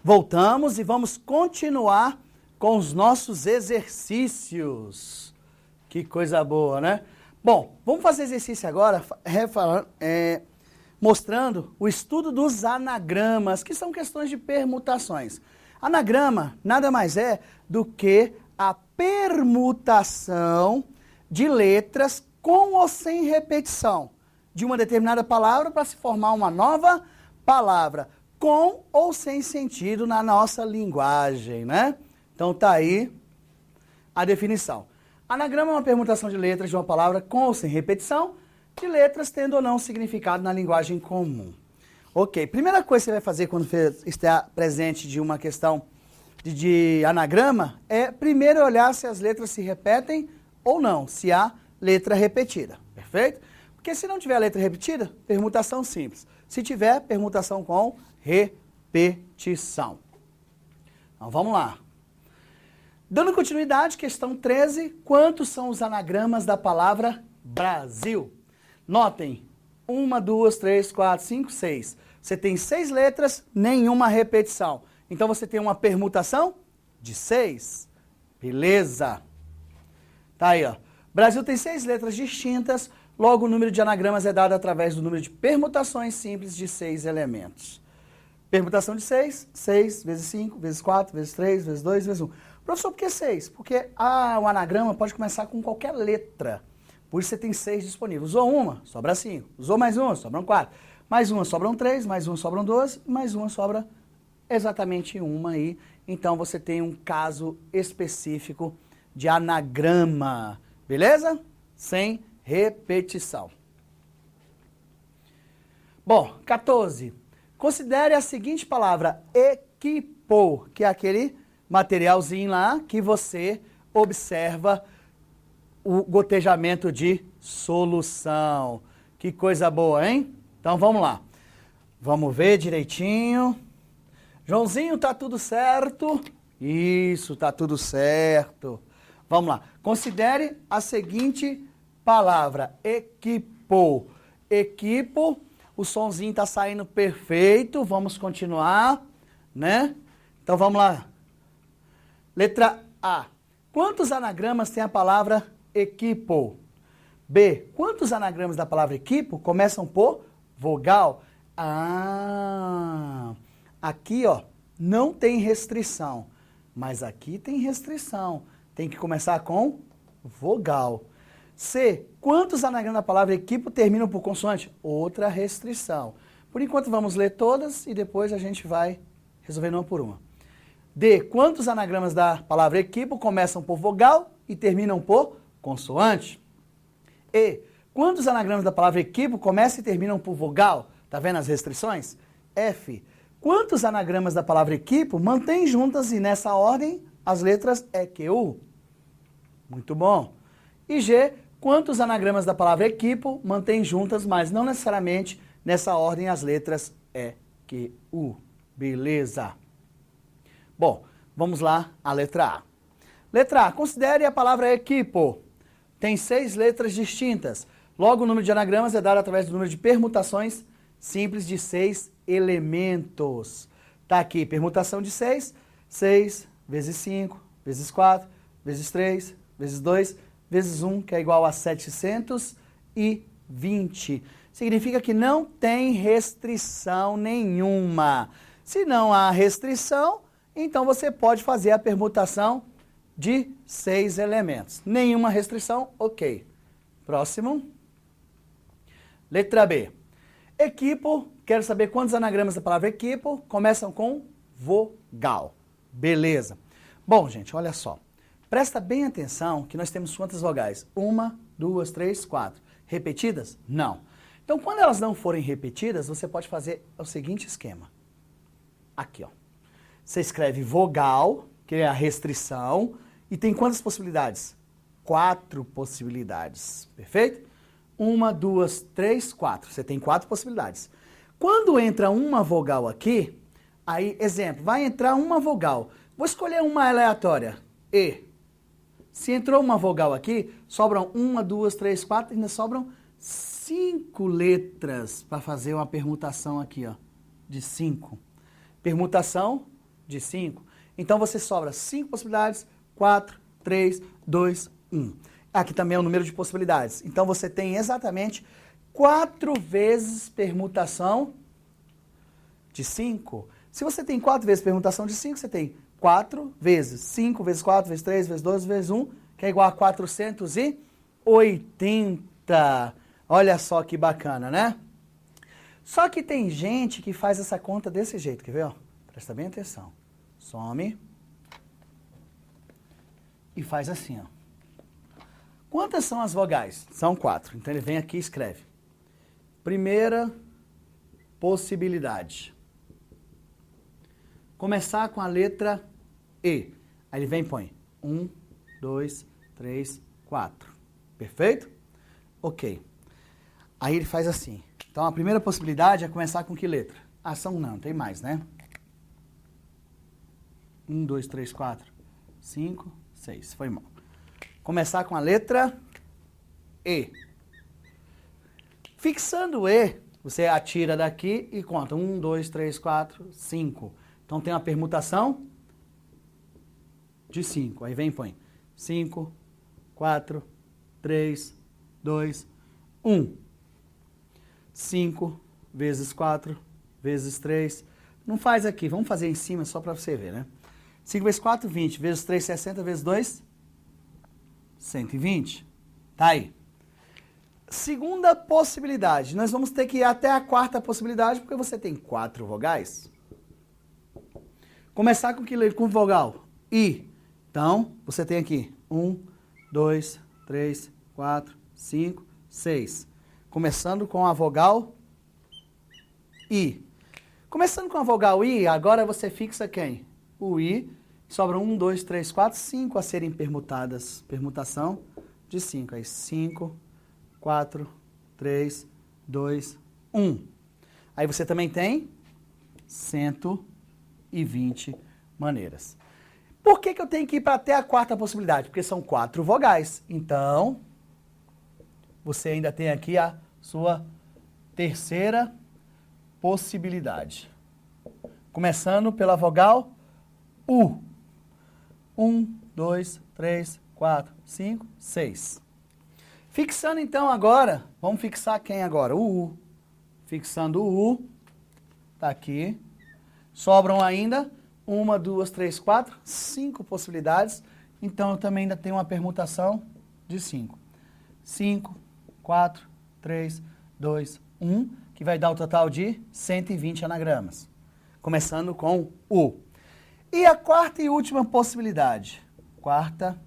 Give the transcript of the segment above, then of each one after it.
Voltamos e vamos continuar com os nossos exercícios. Que coisa boa, né? Bom, vamos fazer exercício agora, mostrando o estudo dos anagramas, que são questões de permutações. Anagrama nada mais é do que a permutação de letras com ou sem repetição de uma determinada palavra para se formar uma nova palavra, com ou sem sentido na nossa linguagem, né? Então tá aí a definição. Anagrama é uma permutação de letras de uma palavra com ou sem repetição, de letras tendo ou não significado na linguagem comum. Ok, primeira coisa que você vai fazer quando está presente de uma questão de anagrama é primeiro olhar se as letras se repetem ou não, se há letra repetida, perfeito? Porque se não tiver letra repetida, permutação simples. Se tiver, permutação com repetição. Então vamos lá. Dando continuidade, questão 13, quantos são os anagramas da palavra Brasil? Notem, 1, 2, 3, 4, 5, 6. Você tem 6 letras, nenhuma repetição. Então você tem uma permutação de 6. Beleza. Tá aí, ó. Brasil tem 6 letras distintas, logo o número de anagramas é dado através do número de permutações simples de 6 elementos. Permutação de 6, 6 vezes 5, vezes 4, vezes 3, vezes 2, vezes 1. Professor, por que 6? Porque o anagrama pode começar com qualquer letra. Por isso você tem 6 disponíveis. Usou uma, sobra 5. Usou mais uma, sobram 4. Mais uma, sobram 3. Mais uma, sobram 12. Mais uma, sobra exatamente uma aí. Então você tem um caso específico de anagrama. Beleza? Sem repetição. Bom, 14. Considere a seguinte palavra, equipo, que é aquele materialzinho lá que você observa o gotejamento de solução. Que coisa boa, hein? Então vamos lá. Vamos ver direitinho. Joãozinho, tá tudo certo? Isso, tá tudo certo. Vamos lá. Considere a seguinte palavra, equipo. Equipo, o sonzinho tá saindo perfeito. Vamos continuar, né? Então vamos lá. Letra A. Quantos anagramas tem a palavra equipo? B. Quantos anagramas da palavra equipo começam por vogal? Aqui, ó, não tem restrição, mas aqui tem restrição. Tem que começar com vogal. C. Quantos anagramas da palavra equipo terminam por consoante? Outra restrição. Por enquanto vamos ler todas e depois a gente vai resolvendo uma por uma. D. Quantos anagramas da palavra equipo começam por vogal e terminam por consoante? E. Quantos anagramas da palavra equipo começam e terminam por vogal? Tá vendo as restrições? F. Quantos anagramas da palavra equipo mantêm juntas e nessa ordem as letras E, Q, U? Muito bom. E G. Quantos anagramas da palavra equipo mantêm juntas, mas não necessariamente nessa ordem as letras E, Q, U? Beleza. Bom, vamos lá a letra A. Letra A. Considere a palavra equipo. Tem 6 letras distintas. Logo, o número de anagramas é dado através do número de permutações simples de 6 elementos. Tá aqui, permutação de 6. 6 vezes 5, vezes 4, vezes 3, vezes 2, vezes 1, que é igual a 720. Significa que não tem restrição nenhuma. Se não há restrição, então você pode fazer a permutação de 6 elementos. Nenhuma restrição, ok. Próximo. Letra B. Equipo, quero saber quantos anagramas da palavra equipo começam com vogal. Beleza. Bom, gente, olha só. Presta bem atenção que nós temos quantas vogais? 1, 2, 3, 4. Repetidas? Não. Então, quando elas não forem repetidas, você pode fazer o seguinte esquema. Aqui, ó. Você escreve vogal, que é a restrição, e tem quantas possibilidades? 4 possibilidades. Perfeito? 1, 2, 3, 4. Você tem 4 possibilidades. Quando entra uma vogal aqui, aí, exemplo, vai entrar uma vogal. Vou escolher uma aleatória. E. Se entrou uma vogal aqui, sobram 1, 2, 3, 4, ainda sobram 5 letras para fazer uma permutação aqui, ó, de 5. Permutação de 5, então você sobra 5 possibilidades, 4, 3, 2, 1. Aqui também é o número de possibilidades. Então você tem exatamente 4 vezes permutação de 5. Se você tem 4 vezes permutação de 5, você tem 4 vezes 5 vezes 4 vezes 3 vezes 2 vezes 1, que é igual a 480. Olha só que bacana, né? Só que tem gente que faz essa conta desse jeito, quer ver? Ó? Presta bem atenção. Some. E faz assim, ó. Quantas são as vogais? São 4. Então ele vem aqui e escreve. Primeira possibilidade. Começar com a letra E. Aí ele vem e põe 1, 2, 3, 4. Perfeito? Ok. Aí ele faz assim. Então a primeira possibilidade é começar com que letra? Ação não, tem mais, né? 1, 2, 3, 4, 5, 6. Foi mal. Começar com a letra E. Fixando o E, você atira daqui e conta 1, 2, 3, 4, 5. Então tem uma permutação de 5. Aí vem e põe 5, 4, 3, 2, 1. 5 vezes 4 vezes 3. Não faz aqui, vamos fazer em cima só para você ver, né? 5 vezes 4, 20. Vezes 3, 60. Vezes 2, 120. Tá aí. Segunda possibilidade. Nós vamos ter que ir até a quarta possibilidade, porque você tem 4 vogais. Começar com que letra? Com vogal? I. Então, você tem aqui 1, 2, 3, 4, 5, 6. Começando com a vogal I. Começando com a vogal I, agora você fixa quem? O I. Sobram 1, 2, 3, 4, 5 a serem permutadas. Permutação de 5. Aí 5, 4, 3, 2, 1. Aí você também tem 120 maneiras. Por que eu tenho que ir para até a quarta possibilidade? Porque são 4 vogais. Então, você ainda tem aqui a sua terceira possibilidade. Começando pela vogal U. 1, 2, 3, 4, 5, 6. Fixando então agora, vamos fixar quem agora? O U. Fixando o U, tá aqui. Sobram ainda 1, 2, 3, 4, 5 possibilidades. Então eu também ainda tenho uma permutação de 5. 5, 4, 3, 2, 1, que vai dar o total de 120 anagramas. Começando com U. E a quarta e última possibilidade? Quarta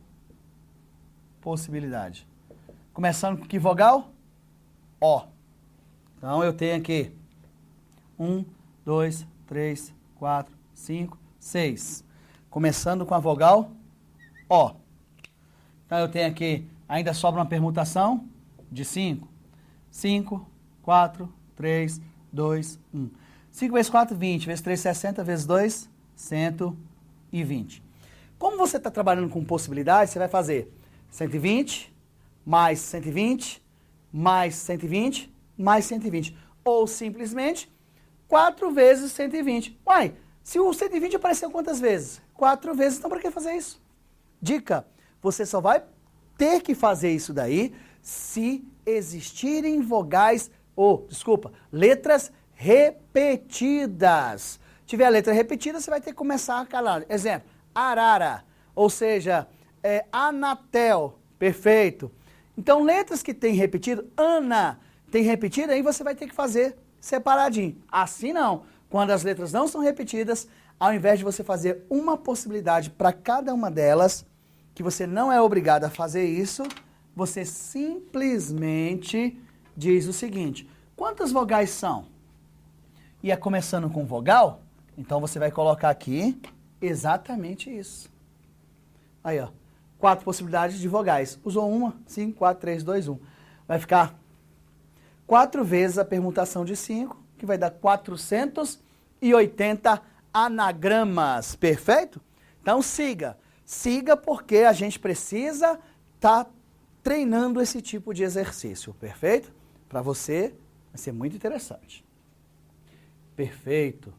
possibilidade. Começando com que vogal? O. Então eu tenho aqui 1, 2, 3, 4, 5, 6. Começando com a vogal O. Então eu tenho aqui, ainda sobra uma permutação de 5. 5, 4, 3, 2, 1. 5 vezes 4, 20. Vezes 3, 60. Vezes 2, 120. Como você está trabalhando com possibilidades, você vai fazer 120, mais 120, mais 120, mais 120. Ou simplesmente 4 vezes 120. Uai, se o 120 apareceu quantas vezes? 4 vezes, então para que fazer isso? Dica, você só vai ter que fazer isso daí se existirem vogais, letras repetidas. Tiver a letra repetida, você vai ter que começar a calar. Exemplo, arara, ou seja, anatel, perfeito. Então, letras que tem repetido, ana, tem repetido, aí você vai ter que fazer separadinho. Assim não. Quando as letras não são repetidas, ao invés de você fazer uma possibilidade para cada uma delas, que você não é obrigado a fazer isso, você simplesmente diz o seguinte: quantas vogais são? E é começando com vogal, então você vai colocar aqui exatamente isso. Aí, ó, 4 possibilidades de vogais. Usou uma, 5, 4, 3, 2, 1. Vai ficar 4 vezes a permutação de 5, que vai dar 480 anagramas. Perfeito? Então siga. Siga porque a gente precisa estar treinando esse tipo de exercício. Perfeito? Para você vai ser muito interessante. Perfeito.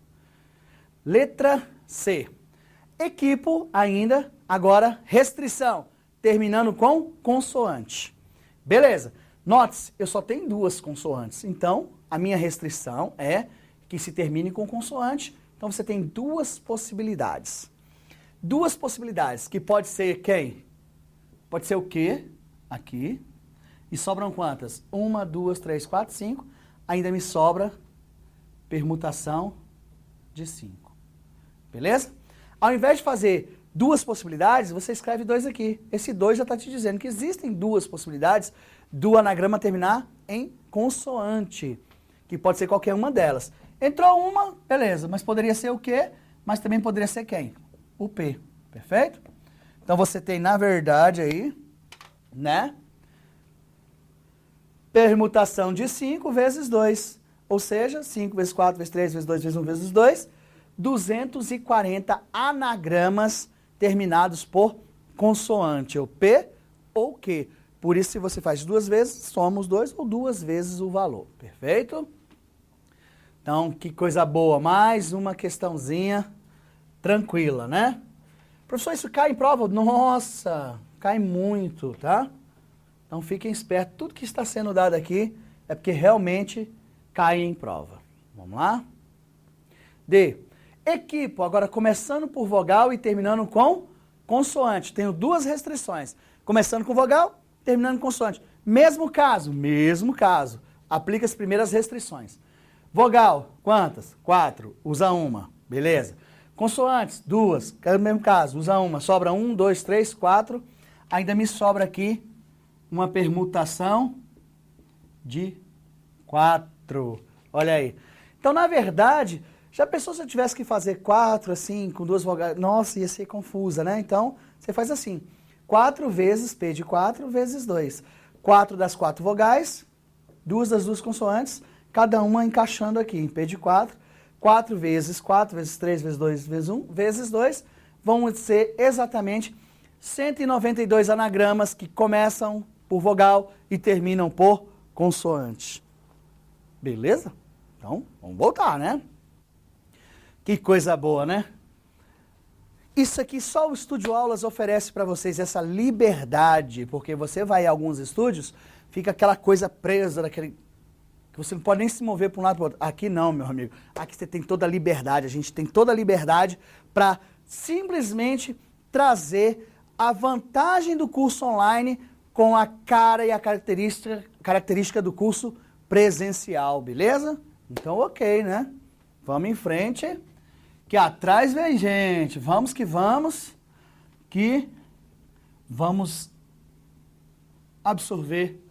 Letra C. Equipo ainda, agora restrição, terminando com consoante. Beleza. Note-se, eu só tenho duas consoantes, então a minha restrição é que se termine com consoante. Então você tem duas possibilidades. Duas possibilidades, que pode ser quem? Pode ser o quê? Aqui. E sobram quantas? 1, 2, 3, 4, 5. Ainda me sobra permutação de 5. Beleza? Ao invés de fazer duas possibilidades, você escreve 2 aqui. Esse 2 já está te dizendo que existem duas possibilidades do anagrama terminar em consoante, que pode ser qualquer uma delas. Entrou uma, beleza, mas poderia ser o quê? Mas também poderia ser quem? O P, perfeito? Então você tem, na verdade, aí, né? Permutação de 5 vezes 2, ou seja, 5 vezes 4 vezes 3 vezes 2 vezes 1 vezes 2, 240 anagramas terminados por consoante, ou P ou Q. Por isso, se você faz 2 vezes, soma os 2 ou 2 vezes o valor. Perfeito? Então, que coisa boa. Mais uma questãozinha tranquila, né? Professor, isso cai em prova? Nossa, cai muito, tá? Então, fiquem espertos. Tudo que está sendo dado aqui é porque realmente cai em prova. Vamos lá? D. Equipo. Agora, começando por vogal e terminando com consoante. Tenho duas restrições. Começando com vogal, terminando com consoante. Mesmo caso. Aplica as primeiras restrições. Vogal, quantas? 4. Usa uma. Beleza. Consoantes, 2. No mesmo caso, usa uma. Sobra 1, 2, 3, 4. Ainda me sobra aqui uma permutação de 4. Olha aí. Então, na verdade, já pensou se eu tivesse que fazer 4 assim, com duas vogais? Nossa, ia ser confusa, né? Então, você faz assim. 4 vezes P de 4 vezes 2. 4 das 4 vogais, 2 das 2 consoantes, cada uma encaixando aqui em P de 4. 4 vezes 4 vezes 3 vezes 2 vezes 1 vezes 2 vão ser exatamente 192 anagramas que começam por vogal e terminam por consoante. Beleza? Então, vamos voltar, né? Que coisa boa, né? Isso aqui só o Estúdio Aulas oferece para vocês, essa liberdade, porque você vai a alguns estúdios, fica aquela coisa presa, daquele, que você não pode nem se mover para um lado para o outro. Aqui não, meu amigo. Aqui você tem toda a liberdade, a gente tem toda a liberdade para simplesmente trazer a vantagem do curso online com a cara e a característica do curso presencial, beleza? Então, ok, né? Vamos em frente, que atrás vem gente. Vamos que vamos absorver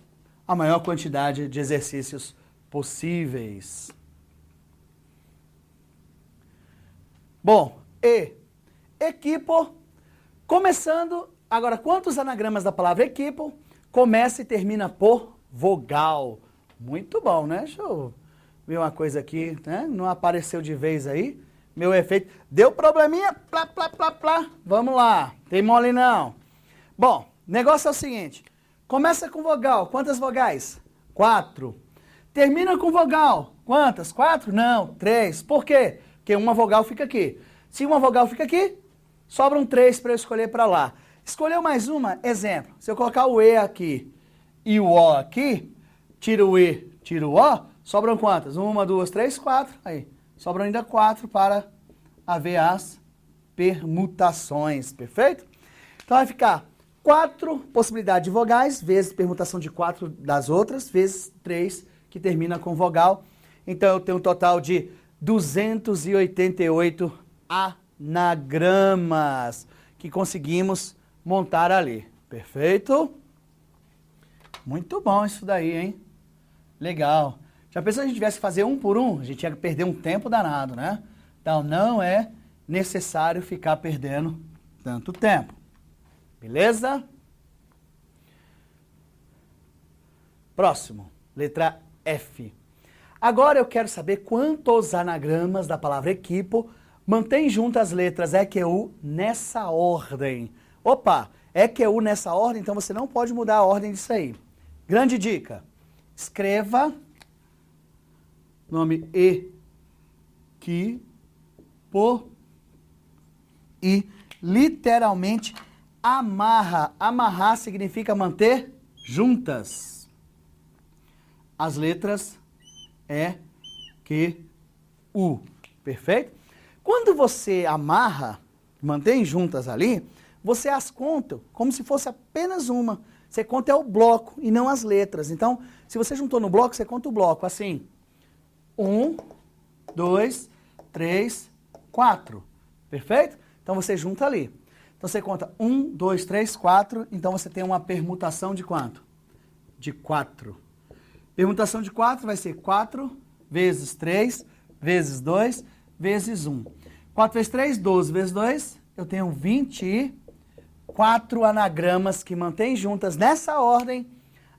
a maior quantidade de exercícios possíveis. Bom, equipo, começando, agora quantos anagramas da palavra equipo começa e termina por vogal? Muito bom, né? Deixa eu ver uma coisa aqui, né? Não apareceu de vez aí, meu efeito, deu probleminha, plá, plá, plá, plá, vamos lá, tem mole não. Bom, negócio é o seguinte, começa com vogal, quantas vogais? 4. Termina com vogal, quantas? 4? Não, 3. Por quê? Porque uma vogal fica aqui. Se uma vogal fica aqui, sobram 3 para eu escolher para lá. Escolheu mais uma? Exemplo, se eu colocar o E aqui e o O aqui, tira o E, tira o O, sobram quantas? 1, 2, 3, 4. Aí, sobram ainda 4 para haver as permutações, perfeito? Então vai ficar 4 possibilidades de vogais, vezes permutação de 4 das outras, vezes 3 que termina com vogal. Então eu tenho um total de 288 anagramas que conseguimos montar ali. Perfeito? Muito bom isso daí, hein? Legal. Já pensou se a gente tivesse que fazer um por um? A gente ia perder um tempo danado, né? Então não é necessário ficar perdendo tanto tempo. Beleza? Próximo, letra F. Agora eu quero saber quantos anagramas da palavra equipo mantém juntas as letras EQU nessa ordem. Opa, EQU nessa ordem, então você não pode mudar a ordem disso aí. Grande dica, escreva nome equipo e literalmente amarra. Amarrar significa manter juntas. As letras E, Q, U. Perfeito? Quando você amarra, mantém juntas ali, você as conta como se fosse apenas uma. Você conta o bloco e não as letras. Então, se você juntou no bloco, você conta o bloco assim. 1, 2, 3, 4. Perfeito? Então você junta ali. Então você conta 1, 2, 3, 4. Então você tem uma permutação de quanto? De 4. Permutação de 4 vai ser 4 vezes 3 vezes 2 vezes 1. 4 vezes 3, 12 vezes 2, eu tenho 24 anagramas que mantêm juntas nessa ordem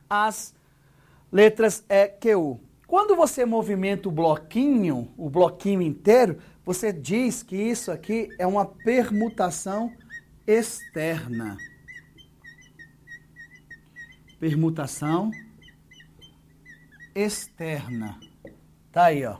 as letras E, Q, U. Quando você movimenta o bloquinho inteiro, você diz que isso aqui é uma permutação externa. Permutação externa. Tá aí, ó.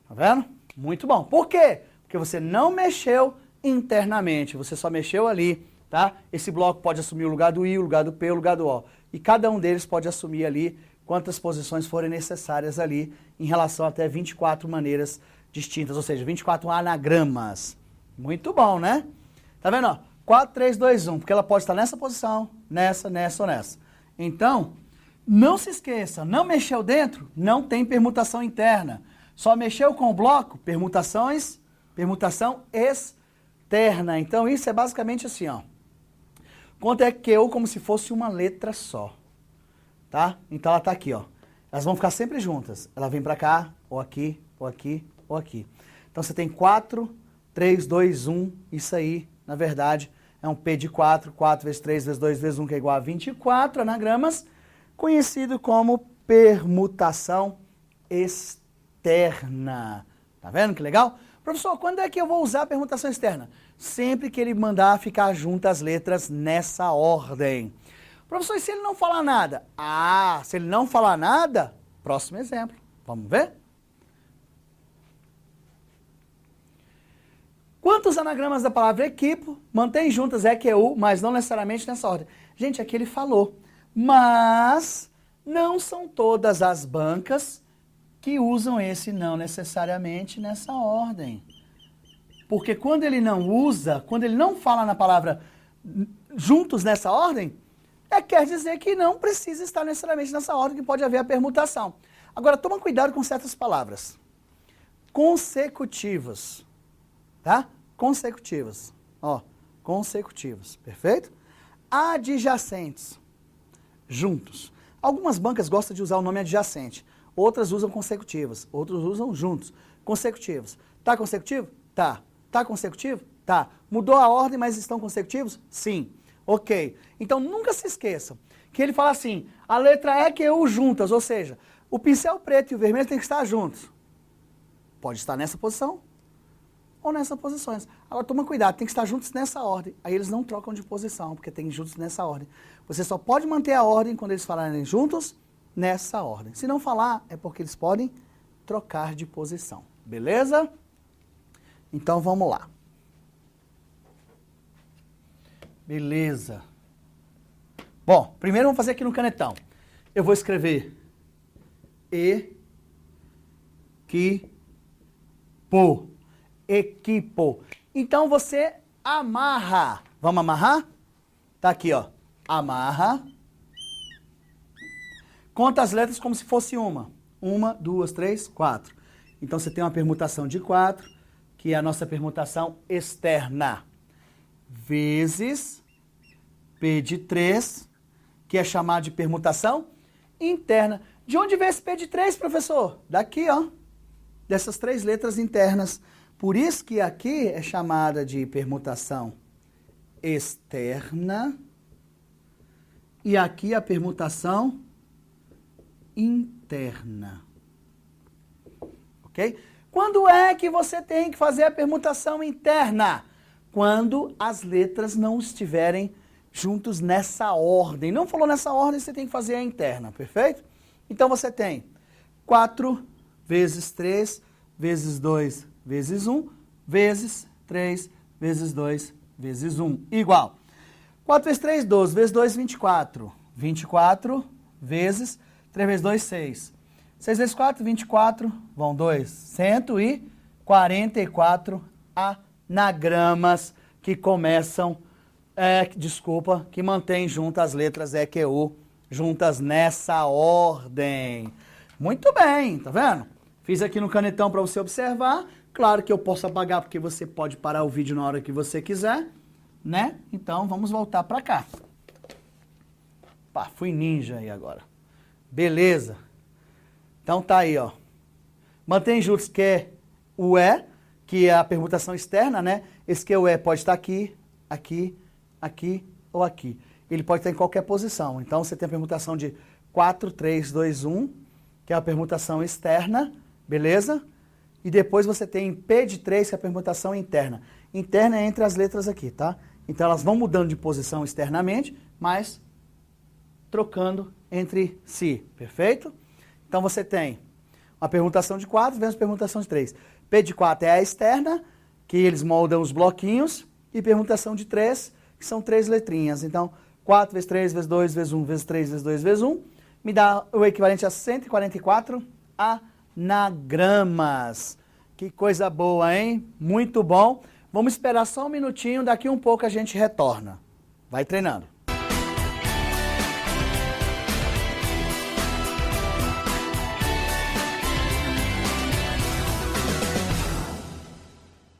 Tá vendo? Muito bom. Por quê? Porque você não mexeu internamente, você só mexeu ali, tá? Esse bloco pode assumir o lugar do I, o lugar do P, o lugar do O. E cada um deles pode assumir ali quantas posições forem necessárias ali, em relação até 24 maneiras distintas, ou seja, 24 anagramas. Muito bom, né? Tá vendo, ó? 4, 3, 2, 1, porque ela pode estar nessa posição, nessa ou nessa. Então, não se esqueça, não mexeu dentro, não tem permutação interna. Só mexeu com o bloco, permutação externa. Então, isso é basicamente assim, ó. Conta EQ como se fosse uma letra só. Tá? Então, ela tá aqui, ó. Elas vão ficar sempre juntas. Ela vem pra cá, ou aqui, ou aqui, ou aqui. Então, você tem 4, 3, 2, 1. Isso aí, na verdade, é um P de 4. 4 vezes 3 vezes 2 vezes 1, que é igual a 24 anagramas. Conhecido como permutação externa. Tá vendo que legal? Professor, quando é que eu vou usar a permutação externa? Sempre que ele mandar ficar juntas as letras nessa ordem. Professor, e se ele não falar nada? Ah, se ele não falar nada, próximo exemplo. Vamos ver? Quantos anagramas da palavra equipo mantém juntas EQU, mas não necessariamente nessa ordem? Gente, aqui ele falou. Mas não são todas as bancas que usam esse não necessariamente nessa ordem. Porque quando ele não usa, quando ele não fala na palavra juntos nessa ordem, quer dizer que não precisa estar necessariamente nessa ordem, que pode haver a permutação. Agora, toma cuidado com certas palavras. Consecutivas. Tá? Consecutivas. Ó, consecutivas. Perfeito? Adjacentes. Juntos. Algumas bancas gostam de usar o nome adjacente. Outras usam consecutivas. Outros usam juntos. Consecutivos. Tá consecutivo? Tá. Tá consecutivo? Tá. Mudou a ordem, mas estão consecutivos? Sim. Ok. Então, nunca se esqueçam que ele fala assim, a letra E, Q, U juntas, ou seja, o pincel preto e o vermelho tem que estar juntos. Pode estar nessa posição ou nessas posições. Agora, toma cuidado, tem que estar juntos nessa ordem. Aí eles não trocam de posição, porque tem juntos nessa ordem. Você só pode manter a ordem quando eles falarem juntos nessa ordem. Se não falar, é porque eles podem trocar de posição. Beleza? Então, vamos lá. Beleza. Bom, primeiro vamos fazer aqui no canetão. Eu vou escrever equipo. Equipo. Então você amarra. Vamos amarrar? Tá aqui, ó. Amarra. Conta as letras como se fosse uma. 1, 2, 3, 4. Então você tem uma permutação de 4, que é a nossa permutação externa. Vezes P de 3, que é chamado de permutação interna. De onde vem esse P de 3, professor? Daqui, ó. Dessas 3 letras internas. Por isso que aqui é chamada de permutação externa e aqui a permutação interna. Ok? Quando é que você tem que fazer a permutação interna? Quando as letras não estiverem juntos nessa ordem. Não falou nessa ordem, você tem que fazer a interna, perfeito? Então você tem 4 vezes 3 vezes 2 vezes 1 vezes 3 vezes 2 vezes 1, igual. 4 vezes 3, 12, vezes 2, 24. 24 vezes 3 vezes 2, 6. 6 vezes 4, 24, vão 2. 144 anagramas que começam, que mantêm juntas as letras E, Q, U, juntas nessa ordem. Muito bem, tá vendo? Fiz aqui no canetão para você observar. Claro que eu posso apagar porque você pode parar o vídeo na hora que você quiser, né? Então vamos voltar para cá. Pá, fui ninja aí agora. Beleza. Então tá aí, ó. Mantém juntos Q, U, E, que é a permutação externa, né? Esse Q, U, E pode estar aqui, aqui, aqui ou aqui. Ele pode estar em qualquer posição. Então você tem a permutação de 4, 3, 2, 1, que é a permutação externa, beleza? E depois você tem P de 3, que é a permutação interna. Interna é entre as letras aqui, tá? Então elas vão mudando de posição externamente, mas trocando entre si, perfeito? Então você tem uma permutação de 4 vezes permutação de 3. P de 4 é a externa, que eles moldam os bloquinhos, e permutação de 3, que são 3 letrinhas. Então, 4 vezes 3 vezes 2 vezes 1 vezes 3 vezes 2 vezes 1, me dá o equivalente a 144 anagramas. Que coisa boa, hein? Muito bom. Vamos esperar só um minutinho, daqui um pouco a gente retorna. Vai treinando.